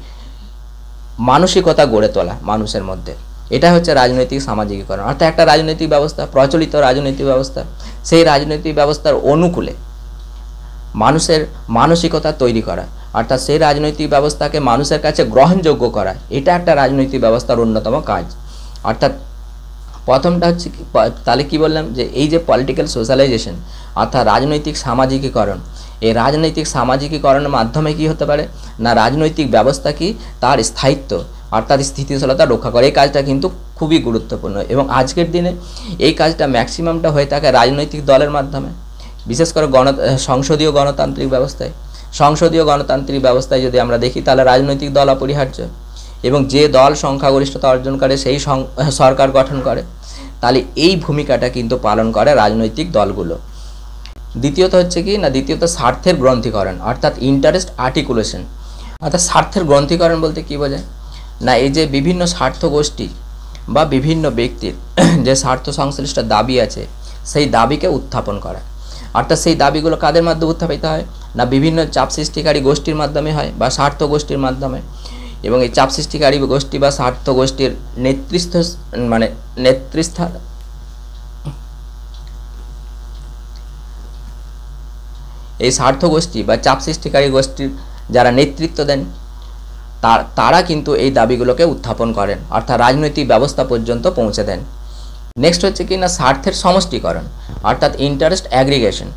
মানসিকতা গড়ে তোলা মানুষের মধ্যে, এটা হচ্ছে রাজনৈতিক সামাজিকীকরণ। অর্থাৎ একটা রাজনৈতিক ব্যবস্থা, প্রচলিত রাজনৈতিক ব্যবস্থা, সেই রাজনৈতিক ব্যবস্থার অনুকূলে মানুষের মানসিকতা তৈরি করা, অর্থাৎ সেই রাজনৈতিক ব্যবস্থাকে মানুষের কাছে গ্রহণযোগ্য করা, এটা একটা রাজনৈতিক ব্যবস্থার অন্যতম কাজ। অর্থাৎ প্রথমটা হচ্ছে তাহলে কি বললাম, যে এই যে পলিটিক্যাল সোশ্যালাইজেশন অর্থাৎ রাজনৈতিক সামাজিকীকরণ, এই রাজনৈতিক সামাজিকীকরণের মাধ্যমে কি হতে পারে না, রাজনৈতিক ব্যবস্থা কি তার স্থায়িত্ব অর্থাৎ স্থিতিশীলতা রক্ষা করে। এই কাজটা কিন্তু খুবই গুরুত্বপূর্ণ, এবং আজকের দিনে এই কাজটা ম্যাক্সিমামটা হয়ে থাকে রাজনৈতিক দলের মাধ্যমে, বিশেষ করে সংসদীয় গণতান্ত্রিক ব্যবস্থায়। সংসদীয় গণতান্ত্রিক ব্যবস্থায় যদি আমরা দেখি তাহলে রাজনৈতিক দল অপরিহার্য, এবং যে দল সংখ্যাগরিষ্ঠতা অর্জন করে সেই সরকার গঠন করে, তাহলে এই ভূমিকাটা কিন্তু পালন করে রাজনৈতিক দলগুলো। দ্বিতীয়ত হচ্ছে কি না, দ্বিতীয়ত স্বার্থের গ্রন্থিকরণ অর্থাৎ ইন্টারেস্ট আর্টিকুলেশন। অর্থাৎ স্বার্থের গ্রন্থিকরণ বলতে কী বোঝায় না, এই যে বিভিন্ন স্বার্থ গোষ্ঠী বা বিভিন্ন ব্যক্তির যে স্বার্থ সংশ্লিষ্ট দাবি আছে সেই দাবিকে উত্থাপন করা। অর্থাৎ সেই দাবিগুলো কাদের মাধ্যমে উত্থাপিত হয় না বিভিন্ন চাপ সৃষ্টিকারী গোষ্ঠীর মাধ্যমে হয় বা স্বার্থ গোষ্ঠীর মাধ্যমে। এবং এই চাপ সৃষ্টিকারী গোষ্ঠী বা স্বার্থ গোষ্ঠীর এই স্বার্থ গোষ্ঠী বা চাপ সৃষ্টিকারী গোষ্ঠীর যারা নেতৃত্ব দেন তারা কিন্তু এই দাবিগুলোকে উত্থাপন করেন, অর্থাৎ রাজনৈতিক ব্যবস্থা পর্যন্ত পৌঁছে দেন। নেক্সট হচ্ছে কি না স্বার্থের সমষ্টিকরণ, অর্থাৎ ইন্টারেস্ট অ্যাগ্রিগেশন,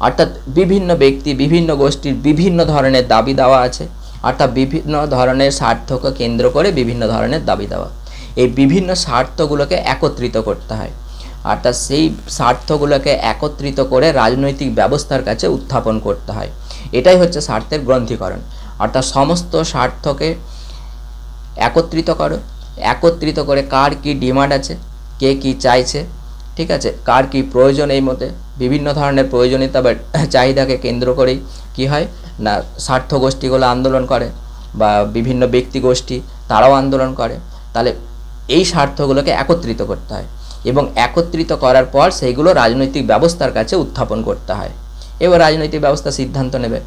অর্থাৎ বিভিন্ন ব্যক্তি বিভিন্ন গোষ্ঠীর বিভিন্ন ধরনের দাবি দেওয়া আছে, অর্থাৎ বিভিন্ন ধরনের স্বার্থকে কেন্দ্র করে বিভিন্ন ধরনের দাবি দেওয়া। এই বিভিন্ন স্বার্থগুলোকে একত্রিত করতে হয়, অর্থাৎ সেই স্বার্থগুলোকে একত্রিত করে রাজনৈতিক ব্যবস্থার কাছে উত্থাপন করতে হয়। এটাই হচ্ছে স্বার্থের গ্রন্থিকরণ, অর্থাৎ সমস্ত স্বার্থকে একত্রিত করে কার কি ডিমান্ড আছে, কে কি চাইছে, ঠিক আছে, কার কি প্রয়োজন, এই মতে বিভিন্ন ধরনের প্রয়োজনীয়তা বা চাহিদাকে কেন্দ্র করেই কি হয় না স্বার্থ গোষ্ঠীগুলো আন্দোলন করে বা বিভিন্ন ব্যক্তি গোষ্ঠী তারাও আন্দোলন করে। তাহলে এই স্বার্থগুলোকে একত্রিত করতে হয় এবং একত্রিত করার পর সেইগুলো রাজনৈতিক ব্যবস্থার কাছে উত্থাপন করতে হয়। এবার রাজনৈতিক ব্যবস্থা সিদ্ধান্ত নেবে।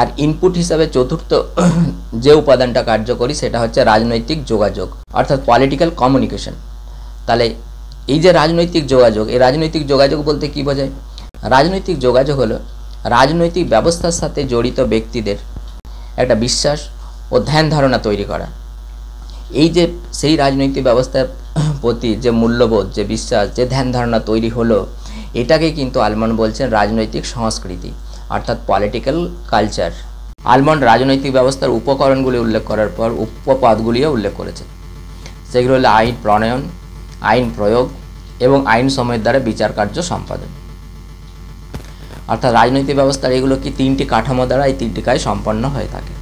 আর ইনপুট হিসাবে চতুর্থ যে উপাদানটা কার্যকরী সেটা হচ্ছে রাজনৈতিক যোগাযোগ, অর্থাৎ পলিটিক্যাল কমিউনিকেশন। তাহলে এই যে রাজনৈতিক যোগাযোগ, এই রাজনৈতিক যোগাযোগ বলতে কি বোঝায়? রাজনৈতিক যোগাযোগ হলো রাজনৈতিক ব্যবস্থার সাথে জড়িত ব্যক্তিদের একটা বিশ্বাস ও ধ্যান ধারণা তৈরি করা। এই যে সেই রাজনৈতিক ব্যবস্থার প্রতি যে মূল্যবোধ, যে বিশ্বাস, যে ধ্যান ধারণা তৈরি হলো, এটাকে কিন্তু আলমন্ড বলছেন রাজনৈতিক সংস্কৃতি, অর্থাৎ পলিটিক্যাল কালচার। আলমন্ড রাজনৈতিক ব্যবস্থার উপকরণগুলি উল্লেখ করার পর উপপাদগুলিও উল্লেখ করেছে। সেগুলো হলো আইন প্রণয়ন, আইন প্রয়োগ এবং আইন সময়ের দ্বারা বিচার কার্য সম্পাদন। অর্থাৎ রাজনৈতিক ব্যবস্থার এগুলো কি তিনটি কাঠামো দ্বারা এই তিনটি কাজ সম্পন্ন হয়ে থাকে।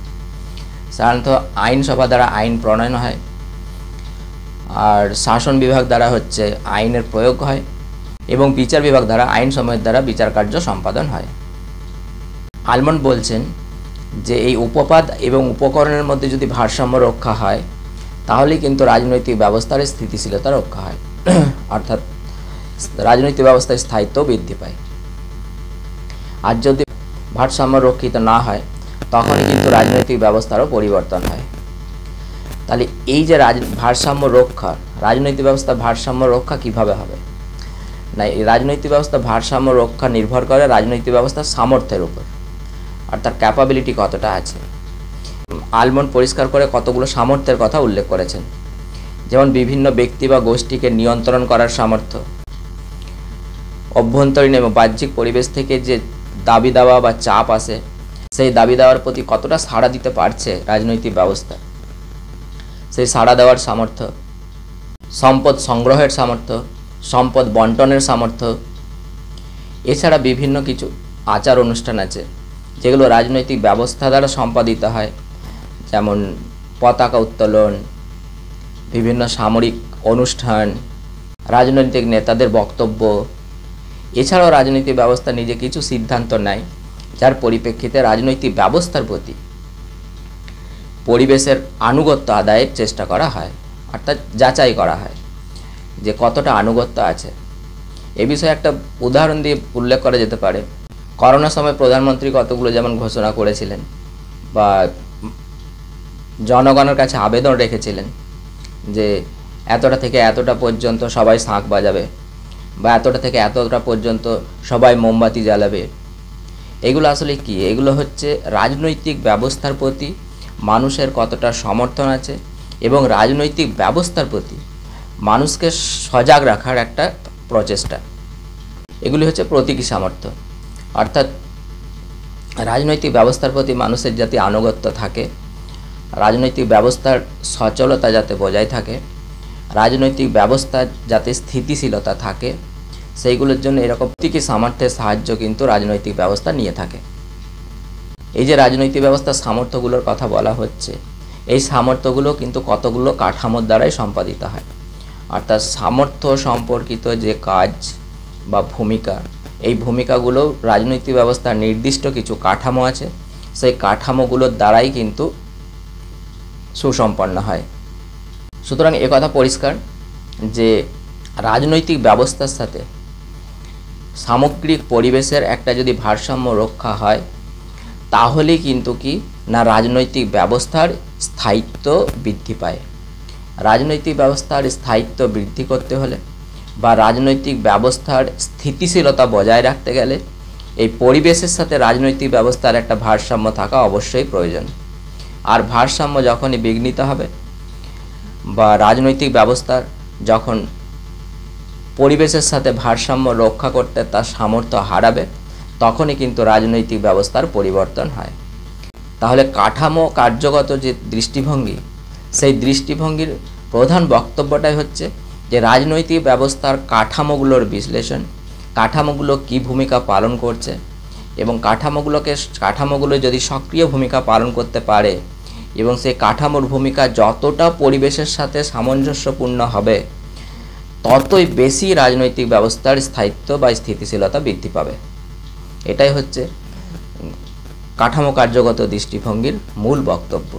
সাধারণত আইনসভা দ্বারা আইন প্রণয়ন হয়, আর শাসন বিভাগ দ্বারা হচ্ছে আইনের প্রয়োগ হয় এবং বিচার বিভাগ দ্বারা আইন সময়ের দ্বারা বিচার কার্য সম্পাদন হয়। আলমন্ড বলছেন যে এই উপপাদ এবং উপকরণের মধ্যে যদি ভারসাম্য রক্ষা হয় তাহলে কিন্তু রাজনৈতিক ব্যবস্থার স্থিতিশীলতা রক্ষা হয়, অর্থাৎ রাজনৈতিক ব্যবস্থার স্থায়িত্ব বৃদ্ধি পায়। আর যদি ভারসাম্য রক্ষিত না হয় তখনই কিন্তু রাজনৈতিক ব্যবস্থারও পরিবর্তন হয়। তাহলে এই যে ভারসাম্য রক্ষা, রাজনৈতিক ব্যবস্থা ভারসাম্য রক্ষা কিভাবে হবে না, এই রাজনৈতিক ব্যবস্থা ভারসাম্য রক্ষা নির্ভর করে রাজনৈতিক ব্যবস্থার সামর্থ্যের উপর, অর্থাৎ ক্যাপাবিলিটি কতটা আছে। আলমন্ড পরিষ্কার করে কতগুলো সামর্থ্যের কথা উল্লেখ করেছেন, যেমন বিভিন্ন ব্যক্তি বা গোষ্ঠীকে নিয়ন্ত্রণ করার সামর্থ্য, অভ্যন্তরীণ এবং বাহ্যিক পরিবেশ থেকে যে দাবি দেওয়া বা চাপ আসে সেই দাবি দেওয়ার প্রতি কতটা সাড়া দিতে পারছে রাজনৈতিক ব্যবস্থা, সেই সাড়া দেওয়ার সামর্থ্য, সম্পদ সংগ্রহের সামর্থ্য, সম্পদ বন্টনের সামর্থ্য। এছাড়া বিভিন্ন কিছু আচার অনুষ্ঠান আছে যেগুলো রাজনৈতিক ব্যবস্থা দ্বারা সম্পাদিত হয়, যেমন পতাকা উত্তোলন, বিভিন্ন সামরিক অনুষ্ঠান, রাজনৈতিক নেতাদের বক্তব্য। এছাড়াও রাজনৈতিক ব্যবস্থা নিজে কিছু সিদ্ধান্ত নেয় যার পরিপ্রেক্ষিতে রাজনৈতিক ব্যবস্থার প্রতি পরিবেশের আনুগত্য আদায়ের চেষ্টা করা হয়, অর্থাৎ যাচাই করা হয় যে কতটা আনুগত্য আছে। এ বিষয়ে একটা উদাহরণ দিয়ে উল্লেখ করা যেতে পারে। করোনার সময় প্রধানমন্ত্রী কতগুলো যেমন ঘোষণা করেছিলেন বা জনগণের কাছে আবেদন রেখেছিলেন যে এতটা থেকে এতটা পর্যন্ত সবাই শাঁখ বাজাবে বা এতটা থেকে এতটা পর্যন্ত সবাই মোমবাতি জ্বালাবে। এগুলো আসলে কি? এগুলো হচ্ছে রাজনৈতিক ব্যবস্থার প্রতি মানুষের কতটা সমর্থন আছে এবং রাজনৈতিক ব্যবস্থার প্রতি মানুষকে সজাগ রাখার একটা প্রচেষ্টা। এগুলি হচ্ছে প্রতীকী সামর্থ্য, অর্থাৎ রাজনৈতিক ব্যবস্থার প্রতি মানুষের যাতে আনুগত্য থাকে, রাজনৈতিক ব্যবস্থার সচলতা যাতে বজায় থাকে, রাজনৈতিক ব্যবস্থার যাতে স্থিতিশীলতা থাকে, সেইগুলোর জন্য এরকম প্রতীকী সামর্থ্যের সাহায্য কিন্তু রাজনৈতিক ব্যবস্থা নিয়ে থাকে। এই যে রাজনৈতিক ব্যবস্থার সামর্থ্যগুলোর কথা বলা হচ্ছে, এই সামর্থ্যগুলো কিন্তু কতগুলো কাঠামোর দ্বারাই সম্পাদিত হয়, অর্থাৎ সামর্থ্য সম্পর্কিত যে কাজ বা ভূমিকা, এই ভূমিকাগুলো রাজনৈতিক ব্যবস্থার নির্দিষ্ট কিছু কাঠামো আছে, সেই কাঠামোগুলোর দ্বারাই কিন্তু সুসম্পন্ন হয়। সুতরাং একথা পরিষ্কার যে রাজনৈতিক ব্যবস্থার সাথে সামগ্রিক পরিবেশের একটা যদি ভারসাম্য রক্ষা হয়, তাহলেই কিন্তু কি না রাজনৈতিক ব্যবস্থার স্থায়িত্ব বৃদ্ধি পায়। রাজনৈতিক ব্যবস্থার স্থায়িত্ব বৃদ্ধি করতে হলে বা রাজনৈতিক ব্যবস্থার স্থিতিশীলতা বজায় রাখতে গেলে এই পরিবেশের সাথে রাজনৈতিক ব্যবস্থার একটা ভারসাম্য থাকা অবশ্যই প্রয়োজন। আর ভারসাম্য যখনই বিঘ্নিত হবে বা রাজনৈতিক ব্যবস্থার যখন পরিবেশের সাথে ভারসাম্য রক্ষা করতে তার সামর্থ্য হারাবে, তখনই কিন্তু রাজনৈতিক ব্যবস্থার পরিবর্তন হয়। তাহলে কাঠামো কার্যগত যে দৃষ্টিভঙ্গি, সেই দৃষ্টিভঙ্গির প্রধান বক্তব্যটাই হচ্ছে যে রাজনৈতিক ব্যবস্থার কাঠামোগুলোর বিশ্লেষণ, কাঠামোগুলো কী ভূমিকা পালন করছে এবং কাঠামোগুলো যদি সক্রিয় ভূমিকা পালন করতে পারে এবং সেই কাঠামোর ভূমিকা যতটা পরিবেশের সাথে সামঞ্জস্যপূর্ণ হবে, ততই বেশি রাজনৈতিক ব্যবস্থার স্থায়িত্ব বা স্থিতিশীলতা বৃদ্ধি পাবে। এটাই হচ্ছে কাঠামো কার্যগত দৃষ্টিভঙ্গির মূল বক্তব্য।